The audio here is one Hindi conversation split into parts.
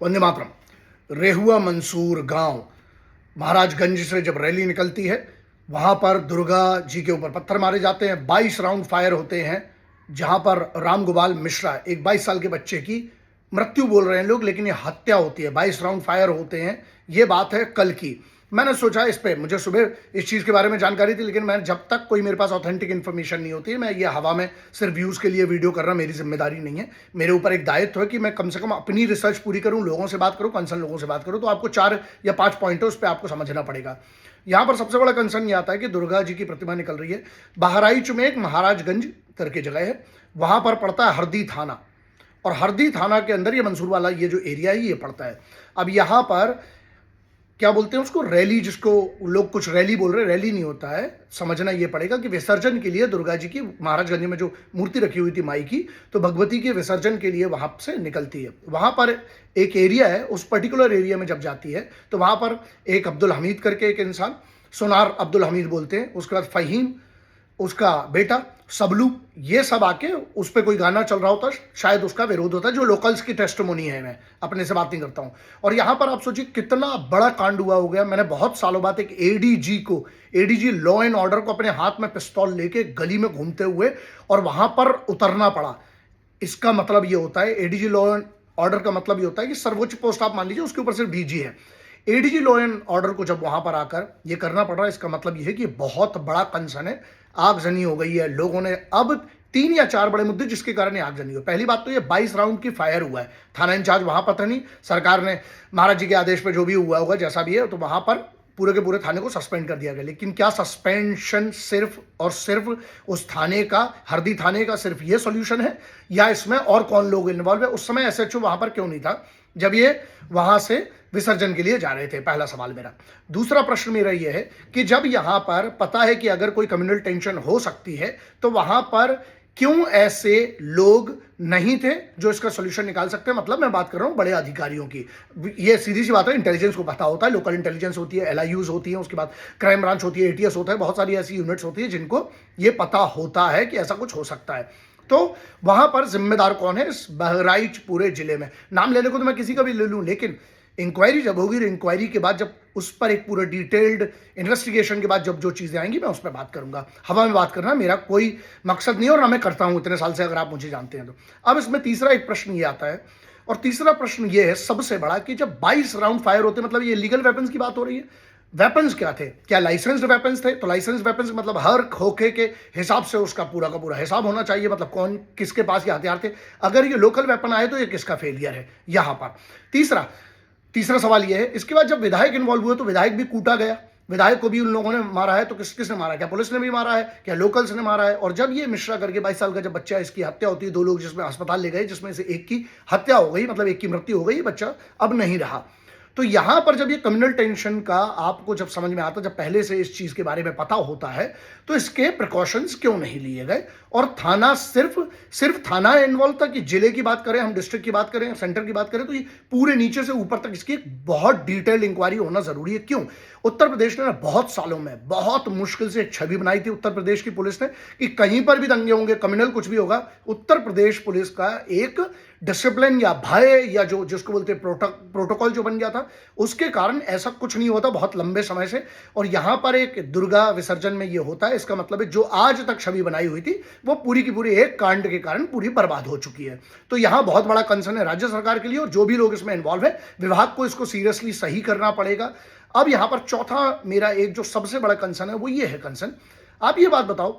वंदे मातरम। रेहुआ मंसूर गांव महाराजगंज से जब रैली निकलती है, वहां पर दुर्गा जी के ऊपर पत्थर मारे जाते हैं, 22 राउंड फायर होते हैं, जहां पर रामगोपाल मिश्रा एक 22 साल के बच्चे की मृत्यु बोल रहे हैं लोग, लेकिन ये हत्या होती है। 22 राउंड फायर होते हैं। ये बात है कल की। मैंने सोचा इस पे, मुझे सुबह इस चीज़ के बारे में जानकारी थी, लेकिन मैं जब तक कोई मेरे पास ऑथेंटिक इन्फॉर्मेशन नहीं होती है, मैं ये हवा में सिर्फ व्यूज़ के लिए वीडियो करना मेरी जिम्मेदारी नहीं है। मेरे ऊपर एक दायित्व है कि मैं कम से कम अपनी रिसर्च पूरी करूं, लोगों से बात करूं, कंसर्न लोगों से बात करूं। तो आपको 4 या 5 पॉइंट है, उस पर आपको समझना पड़ेगा। यहाँ पर सबसे बड़ा कंसर्न ये आता है कि दुर्गा जी की प्रतिमा निकल रही है। बहराइच में एक महाराजगंज करके जगह है, वहां पर पड़ता है हरदी थाना, और हरदी थाना के अंदर ये मंसूर वाला ये जो एरिया है ये पड़ता है। अब यहाँ पर क्या बोलते हैं उसको, रैली, जिसको लोग कुछ रैली बोल रहे हैं, रैली नहीं होता है। समझना ये पड़ेगा कि विसर्जन के लिए दुर्गा जी की महाराजगंज में जो मूर्ति रखी हुई थी माई की, तो भगवती के विसर्जन के लिए वहां से निकलती है। वहां पर एक एरिया है, उस पर्टिकुलर एरिया में जब जाती है तो वहां पर एक अब्दुल हमीद करके एक इंसान, सोनार अब्दुल हमीद बोलते हैं, उसके बाद फहीम, उसका बेटा सबलू, ये सब आके उस पर कोई गाना चल रहा होता, शायद उसका विरोध होता है, जो लोकल्स की टेस्टिमोनी है। मैं अपने से बात नहीं करता हूं। और यहां पर आप सोचिए कितना बड़ा कांड हुआ हो गया। मैंने बहुत सालों बाद एक एडीजी लॉ एंड ऑर्डर को अपने हाथ में पिस्तौल लेके गली में घूमते हुए और वहां पर उतरना पड़ा। इसका मतलब ये होता है, एडीजी लॉ एंड ऑर्डर का मतलब ये होता है कि सर्वोच्च पोस्ट आप मान लीजिए, उसके ऊपर सिर्फ डीजी है। एडीजी लॉ एंड ऑर्डर को जब वहां पर आकर ये करना पड़ रहा है, इसका मतलब ये है कि बहुत बड़ा कंसर्न है। आगजनी हो गई है, लोगों ने अब 3 या 4 बड़े मुद्दे जिसके कारण ये आगजनी हो। पहली बात तो ये 22 राउंड की फायर हुआ है, थाना इंचार्ज वहां पता नहीं, सरकार ने महाराज जी के आदेश पर जो भी हुआ होगा, जैसा भी है, तो वहां पर पूरे के पूरे थाने को सस्पेंड कर दिया गया। लेकिन क्या सस्पेंशन सिर्फ और सिर्फ उस थाने का, हरदी थाने का सिर्फ ये सॉल्यूशन है, या इसमें और कौन लोग इन्वॉल्व है? उस समय एसएचओ वहां पर क्यों नहीं था जब ये वहां से विसर्जन के लिए जा रहे थे? पहला सवाल मेरा। दूसरा प्रश्न मेरा यह है कि जब यहां पर पता है कि अगर कोई कम्युनल टेंशन हो सकती है, तो वहां पर क्यों ऐसे लोग नहीं थे जो इसका सॉल्यूशन निकाल सकते हैं? मतलब मैं बात कर रहा हूं बड़े अधिकारियों की। ये सीधी सी बात है, इंटेलिजेंस को पता होता है, लोकल इंटेलिजेंस होती है, एलआईयूज होती है, उसके बाद क्राइम ब्रांच होती है, एटीएस होता है, बहुत सारी ऐसी यूनिट्स होती है जिनको ये पता होता है कि ऐसा कुछ हो सकता है। तो वहां पर जिम्मेदार कौन है इस बहराइच पूरे जिले में? नाम लेने को तो मैं किसी का भी ले लूं, लेकिन इंक्वायरी जब होगी, इंक्वायरी के बाद जब उस पर एक पूरा डिटेल्ड इन्वेस्टिगेशन के बाद जब जो चीजें आएंगी, मैं उस पर बात करूंगा। हवा में बात करना मेरा कोई मकसद नहीं है, और ना मैं करता हूं इतने साल से, अगर आप मुझे जानते हैं तो। अब इसमें तीसरा एक प्रश्न ये आता है, और तीसरा प्रश्न ये है सबसे बड़ा, कि जब 22 राउंड फायर होते, मतलब ये लीगल वेपन्स की बात हो रही है। वेपन्स क्या थे? क्या लाइसेंस्ड वेपन्स थे? तो लाइसेंस्ड वेपन्स मतलब हर खोखे के हिसाब से उसका पूरा का पूरा हिसाब होना चाहिए, मतलब कौन किसके पास ये हथियार थे। अगर ये लोकल वेपन आए तो ये किसका फेलियर है यहां पर? तीसरा सवाल यह है, इसके बाद जब विधायक इन्वॉल्व हुए तो विधायक भी कूटा गया। विधायक को भी उन लोगों ने मारा है, तो किसने मारा है? क्या पुलिस ने भी मारा है? क्या लोकल्स ने मारा है? और जब ये मिश्रा करके 22 साल का जब बच्चा, इसकी हत्या होती है, 2 लोग जिसमें अस्पताल ले गए, जिसमें से एक की हत्या हो गई, मतलब एक की मृत्यु हो गई, बच्चा अब नहीं रहा। तो यहां पर जब ये कम्युनल टेंशन का आपको जब समझ में आता, जब पहले से इस चीज के बारे में पता होता है, तो इसके प्रिकॉशंस क्यों नहीं लिए गए? और थाना सिर्फ थाना इन्वॉल्व था कि जिले की बात करें, हम डिस्ट्रिक्ट की बात करें, सेंटर की बात करें, तो ये पूरे नीचे से ऊपर तक इसकी एक बहुत डिटेल्ड इंक्वायरी होना जरूरी है। क्यों? उत्तर प्रदेश ने ना बहुत सालों में बहुत मुश्किल से एक छवि बनाई थी उत्तर प्रदेश की पुलिस ने, कि कहीं पर भी दंगे होंगे, कम्युनल कुछ भी होगा, उत्तर प्रदेश पुलिस का एक डिसिप्लिन या भय, या जो जिसको बोलते हैं प्रोटोकॉल जो बन गया था, उसके कारण ऐसा कुछ नहीं होता बहुत लंबे समय से। और यहां पर एक दुर्गा विसर्जन में यह होता है, इसका मतलब है जो आज तक छवि बनाई हुई थी वो पूरी की पूरी एक कांड के कारण पूरी बर्बाद हो चुकी है। तो यहां बहुत बड़ा कंसर्न है राज्य सरकार के लिए, और जो भी लोग इसमें इन्वॉल्व है, विभाग को इसको सीरियसली सही करना पड़ेगा। अब यहां पर चौथा मेरा एक जो सबसे बड़ा कंसर्न है वो ये है कंसर्न, आप ये बात बताओ,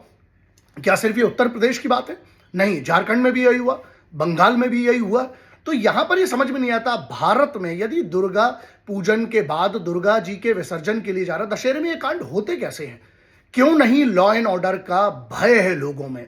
क्या सिर्फ ये उत्तर प्रदेश की बात है? नहीं, झारखंड में भी यही हुआ, बंगाल में भी यही हुआ। तो यहां पर ये समझ में नहीं आता, भारत में यदि दुर्गा पूजन के बाद दुर्गा जी के विसर्जन के लिए जा रहा, दशहरे में ये कांड होते कैसे हैं? क्यों नहीं लॉ एंड ऑर्डर का भय है लोगों में?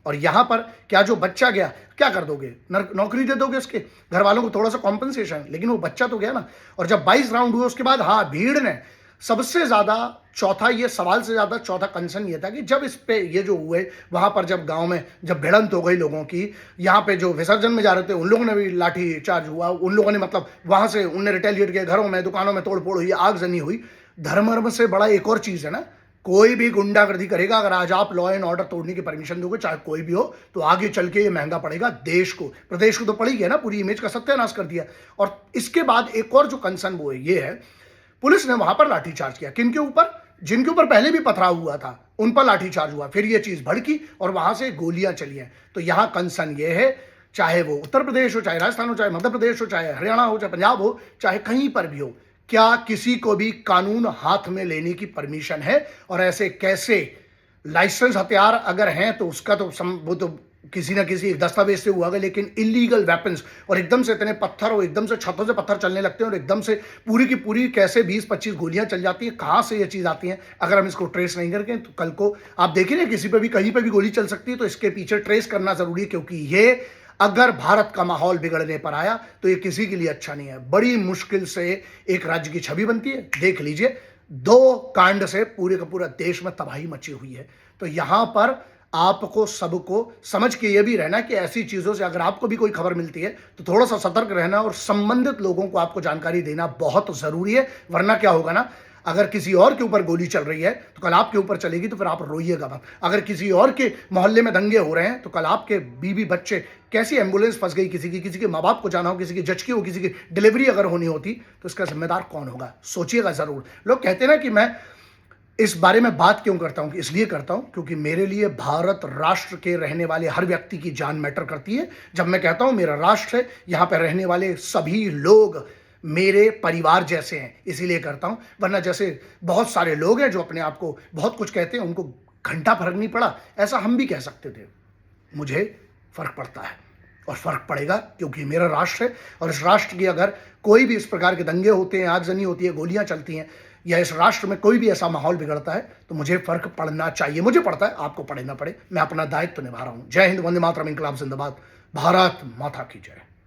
और यहां पर क्या जो बच्चा गया, क्या कर दोगे? नौकरी दे दोगे उसके घर वालों को, थोड़ा सा कॉम्पनसेशन, लेकिन वो बच्चा तो गया ना। और जब 22 राउंड हुए उसके बाद, हाँ, भीड़ ने सबसे ज्यादा, चौथा ये सवाल से ज्यादा चौथा कंसर्न ये था कि जब इस पे ये जो हुए, वहां पर जब गांव में जब भिड़ंत हो गई लोगों की, यहां पे जो विसर्जन में जा रहे थे उन लोगों ने भी लाठी चार्ज हुआ, उन लोगों ने मतलब वहां से उनने रिटेलिएट किया, घरों में दुकानों में तोड़ फोड़ हुई, आगजनी हुई। धर्म से बड़ा एक और चीज है ना, कोई भी गुंडागर्दी करेगा, अगर आज आप लॉ एंड ऑर्डर तोड़ने की परमिशन दोगे, चाहे कोई भी हो, तो आगे चल के ये महंगा पड़ेगा देश को, प्रदेश को तो पड़ी है ना, पूरी इमेज का सत्यानाश कर दिया। और इसके बाद एक और जो कंसर्न वो है, ये है पुलिस ने वहां पर लाठीचार्ज किया। किन के ऊपर? जिनके ऊपर पहले भी पथराव हुआ था उन पर लाठीचार्ज हुआ, फिर ये चीज भड़की और वहां से गोलियां चली हैं। तो यहां कंसर्न ये है, चाहे वो उत्तर प्रदेश हो, चाहे राजस्थान हो, चाहे मध्य प्रदेश हो, चाहे हरियाणा हो, चाहे पंजाब हो, चाहे कहीं पर भी हो, क्या किसी को भी कानून हाथ में लेने की परमिशन है? और ऐसे कैसे लाइसेंस हथियार अगर हैं तो उसका तो वो तो किसी ना किसी दस्तावेज से हुआ है, लेकिन इलीगल वेपन्स और एकदम से इतने पत्थर और एकदम से छतों से पत्थर चलने लगते हैं और एकदम से पूरी की पूरी कैसे 20-25 गोलियां चल जाती हैं, कहां से ये चीज आती है? अगर हम इसको ट्रेस नहीं करके तो कल को आप देखिए ना, किसी पे भी कहीं पे भी गोली चल सकती है। तो इसके पीछे ट्रेस करना जरूरी है, क्योंकि ये अगर भारत का माहौल बिगड़ने पर आया तो ये किसी के लिए अच्छा नहीं है। बड़ी मुश्किल से एक राज्य की छवि बनती है। देख लीजिए, 2 कांड से पूरे का पूरा देश में तबाही मची हुई है। तो यहां पर आपको सबको समझ के ये भी रहना कि ऐसी चीजों से अगर आपको भी कोई खबर मिलती है तो थोड़ा सा सतर्क रहना और संबंधित लोगों को आपको जानकारी देना बहुत जरूरी है। वरना क्या होगा ना, अगर किसी और के ऊपर गोली चल रही है तो कल आपके ऊपर चलेगी, तो फिर आप रोइएगा मत। अगर किसी और के मोहल्ले में दंगे हो रहे हैं तो कल आपके बीवी बच्चे, कैसी एम्बुलेंस फंस गई, किसी के माँ बाप को जाना हो, किसी की जचकी हो, किसी की डिलीवरी अगर होनी होती, तो इसका जिम्मेदार कौन होगा? सोचिएगा जरूर। लोग कहते हैं ना कि मैं इस बारे में बात क्यों करता हूं, इसलिए करता हूं क्योंकि मेरे लिए भारत राष्ट्र के रहने वाले हर व्यक्ति की जान मैटर करती है। जब मैं कहता हूं मेरा राष्ट्र है, यहां पर रहने वाले सभी लोग मेरे परिवार जैसे हैं, इसीलिए करता हूं। वरना जैसे बहुत सारे लोग हैं जो अपने आप को बहुत कुछ कहते हैं, उनको घंटा फर्क नहीं पड़ा, ऐसा हम भी कह सकते थे। मुझे फर्क पड़ता है और फर्क पड़ेगा, क्योंकि मेरा राष्ट्र है। और इस राष्ट्र की अगर कोई भी इस प्रकार के दंगे होते हैं, आगजनी होती है, गोलियां चलती हैं, या इस राष्ट्र में कोई भी ऐसा माहौल बिगड़ता है, तो मुझे फर्क पड़ना चाहिए। मुझे पड़ता है, आपको पड़े ना पड़े, मैं अपना दायित्व निभा रहा हूं। जय हिंद, वंदे मातरम, इंकलाब जिंदाबाद, भारत माता की जय।